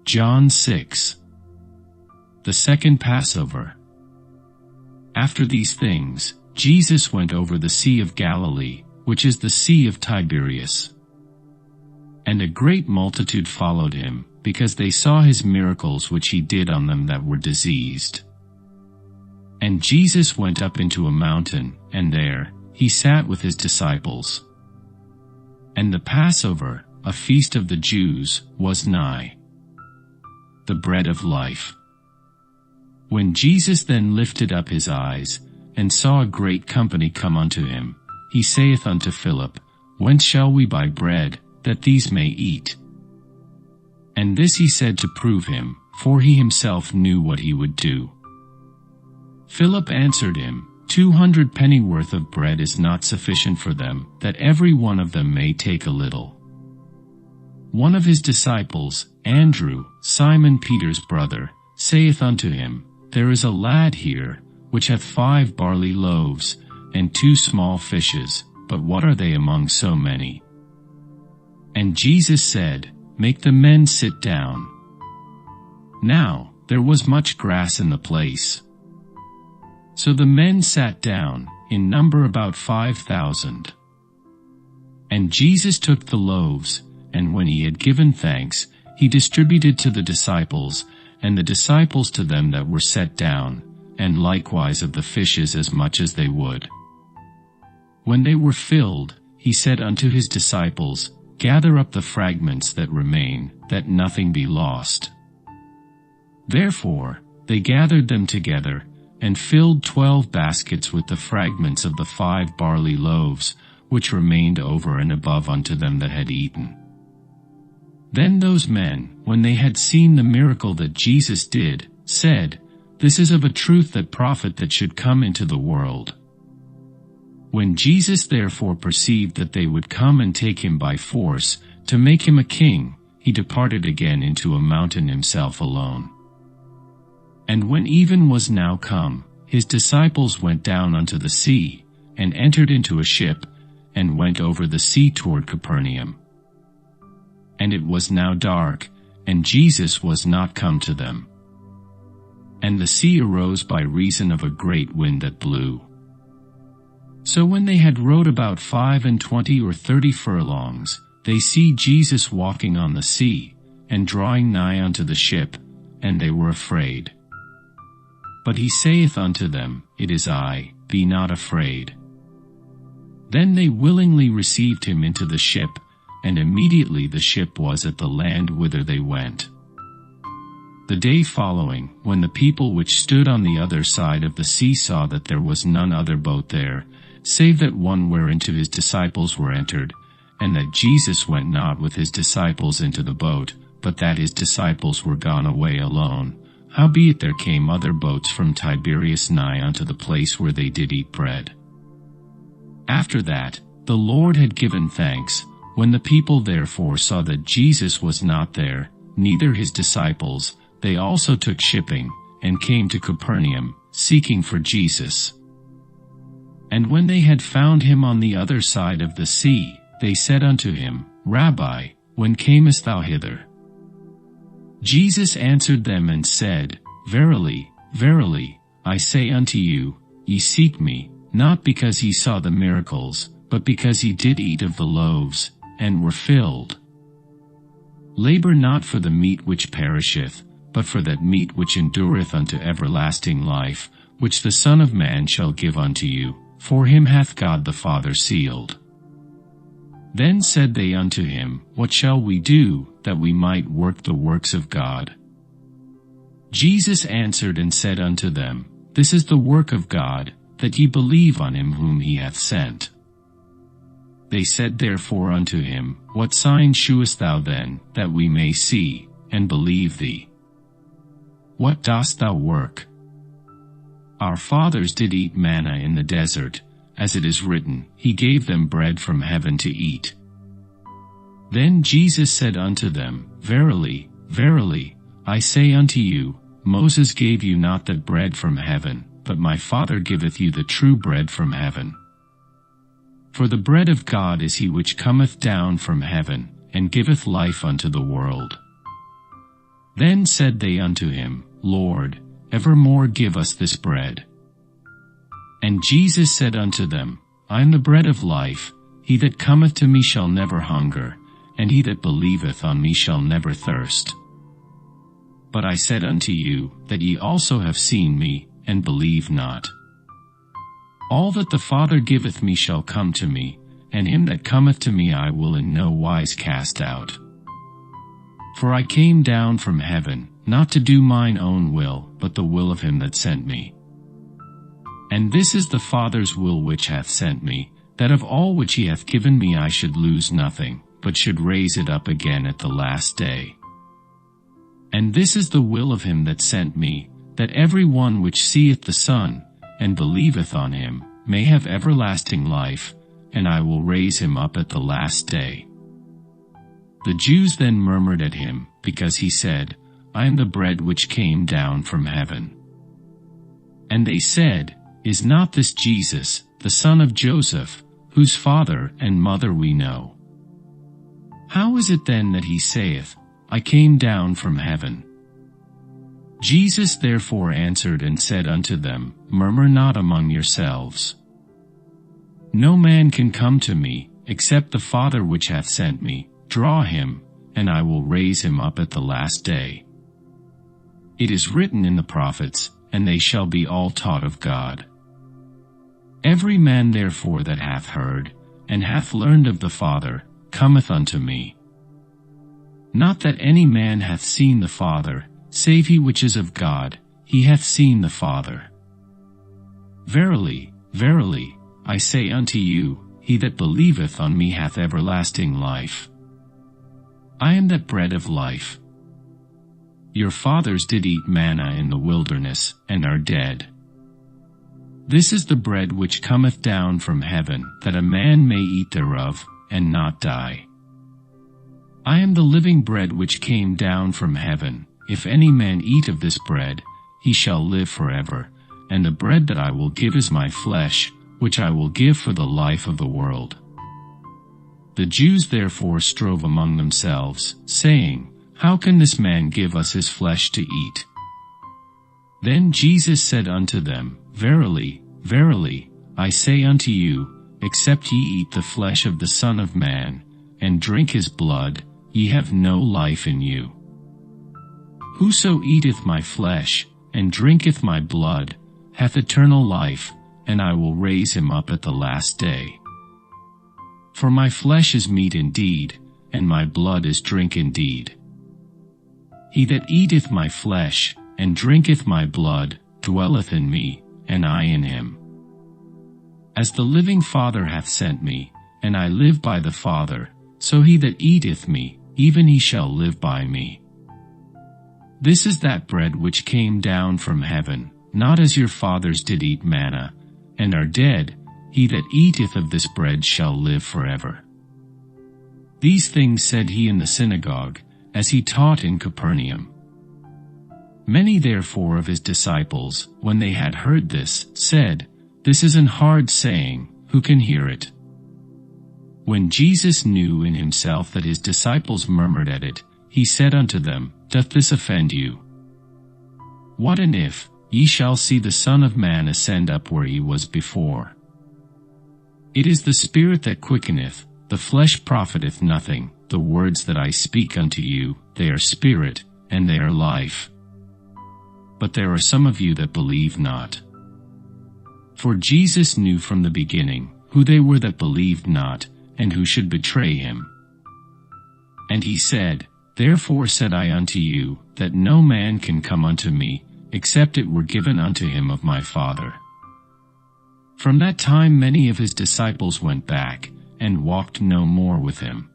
John 6. The Second Passover. After these things, Jesus went over the Sea of Galilee, which is the Sea of Tiberias. And a great multitude followed him, because they saw his miracles which he did on them that were diseased. And Jesus went up into a mountain, and there he sat with his disciples. And the Passover, a feast of the Jews, was nigh. The bread of life. When Jesus then lifted up his eyes, and saw a great company come unto him, he saith unto Philip, Whence shall we buy bread, that these may eat? And this he said to prove him, for he himself knew what he would do. Philip answered him, 200 pennyworth of bread is not sufficient for them, that every one of them may take a little. One of his disciples, Andrew, Simon Peter's brother, saith unto him, There is a lad here, which hath 5 barley loaves, and 2 small fishes, but what are they among so many? And Jesus said, Make the men sit down. Now there was much grass in the place. So the men sat down, in number about 5,000. And Jesus took the loaves, and when he had given thanks, he distributed to the disciples, and the disciples to them that were set down, and likewise of the fishes as much as they would. When they were filled, he said unto his disciples, Gather up the fragments that remain, that nothing be lost. Therefore they gathered them together, and filled 12 baskets with the fragments of the 5 barley loaves, which remained over and above unto them that had eaten. Then those men, when they had seen the miracle that Jesus did, said, This is of a truth that prophet that should come into the world. When Jesus therefore perceived that they would come and take him by force, to make him a king, he departed again into a mountain himself alone. And when even was now come, his disciples went down unto the sea, and entered into a ship, and went over the sea toward Capernaum. And it was now dark, and Jesus was not come to them. And the sea arose by reason of a great wind that blew. So when they had rowed about 25 or 30 furlongs, they see Jesus walking on the sea, and drawing nigh unto the ship, and they were afraid. But he saith unto them, It is I, be not afraid. Then they willingly received him into the ship, and immediately the ship was at the land whither they went. The day following, when the people which stood on the other side of the sea saw that there was none other boat there, save that one whereinto his disciples were entered, and that Jesus went not with his disciples into the boat, but that his disciples were gone away alone, howbeit there came other boats from Tiberias nigh unto the place where they did eat bread. After that, the Lord had given thanks. When the people therefore saw that Jesus was not there, neither his disciples, they also took shipping, and came to Capernaum, seeking for Jesus. And when they had found him on the other side of the sea, they said unto him, Rabbi, when camest thou hither? Jesus answered them and said, Verily, verily, I say unto you, ye seek me, not because ye saw the miracles, but because ye did eat of the loaves, and were filled. Labor not for the meat which perisheth, but for that meat which endureth unto everlasting life, which the Son of Man shall give unto you, for him hath God the Father sealed. Then said they unto him, What shall we do, that we might work the works of God? Jesus answered and said unto them, This is the work of God, that ye believe on him whom he hath sent. They said therefore unto him, What sign shewest thou then, that we may see, and believe thee? What dost thou work? Our fathers did eat manna in the desert, as it is written, He gave them bread from heaven to eat. Then Jesus said unto them, Verily, verily, I say unto you, Moses gave you not that bread from heaven, but my Father giveth you the true bread from heaven. For the bread of God is he which cometh down from heaven, and giveth life unto the world. Then said they unto him, Lord, evermore give us this bread. And Jesus said unto them, I am the bread of life. He that cometh to me shall never hunger, and he that believeth on me shall never thirst. But I said unto you, that ye also have seen me, and believe not. All that the Father giveth me shall come to me, and him that cometh to me I will in no wise cast out. For I came down from heaven, not to do mine own will, but the will of him that sent me. And this is the Father's will which hath sent me, that of all which he hath given me I should lose nothing, but should raise it up again at the last day. And this is the will of him that sent me, that every one which seeth the Son, and believeth on him, may have everlasting life, and I will raise him up at the last day. The Jews then murmured at him, because he said, I am the bread which came down from heaven. And they said, Is not this Jesus, the son of Joseph, whose father and mother we know? How is it then that he saith, I came down from heaven? Jesus therefore answered and said unto them, Murmur not among yourselves. No man can come to me, except the Father which hath sent me, draw him, and I will raise him up at the last day. It is written in the prophets, and they shall be all taught of God. Every man therefore that hath heard, and hath learned of the Father, cometh unto me. Not that any man hath seen the Father, save he which is of God, he hath seen the Father. Verily, verily, I say unto you, he that believeth on me hath everlasting life. I am that bread of life. Your fathers did eat manna in the wilderness, and are dead. This is the bread which cometh down from heaven, that a man may eat thereof, and not die. I am the living bread which came down from heaven. If any man eat of this bread, he shall live forever, and the bread that I will give is my flesh, which I will give for the life of the world. The Jews therefore strove among themselves, saying, How can this man give us his flesh to eat? Then Jesus said unto them, Verily, verily, I say unto you, except ye eat the flesh of the Son of Man, and drink his blood, ye have no life in you. Whoso eateth my flesh, and drinketh my blood, hath eternal life, and I will raise him up at the last day. For my flesh is meat indeed, and my blood is drink indeed. He that eateth my flesh, and drinketh my blood, dwelleth in me, and I in him. As the living Father hath sent me, and I live by the Father, so he that eateth me, even he shall live by me. This is that bread which came down from heaven, not as your fathers did eat manna, and are dead. He that eateth of this bread shall live forever. These things said he in the synagogue, as he taught in Capernaum. Many therefore of his disciples, when they had heard this, said, This is an hard saying, who can hear it? When Jesus knew in himself that his disciples murmured at it, he said unto them, Doth this offend you? What and if, ye shall see the Son of Man ascend up where he was before? It is the Spirit that quickeneth, the flesh profiteth nothing. The words that I speak unto you, they are spirit, and they are life. But there are some of you that believe not. For Jesus knew from the beginning who they were that believed not, and who should betray him. And he said, Therefore said I unto you, that no man can come unto me, except it were given unto him of my Father. From that time many of his disciples went back, and walked no more with him.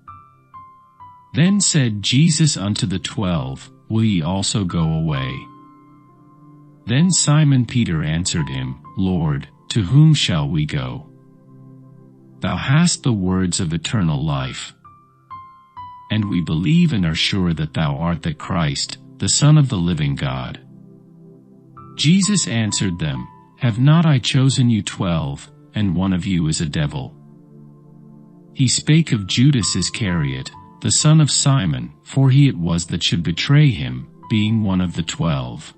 Then said Jesus unto the 12, Will ye also go away? Then Simon Peter answered him, Lord, to whom shall we go? Thou hast the words of eternal life. And we believe and are sure that thou art the Christ, the Son of the living God. Jesus answered them, Have not I chosen you 12, and one of you is a devil? He spake of Judas Iscariot, the son of Simon, for he it was that should betray him, being one of the 12.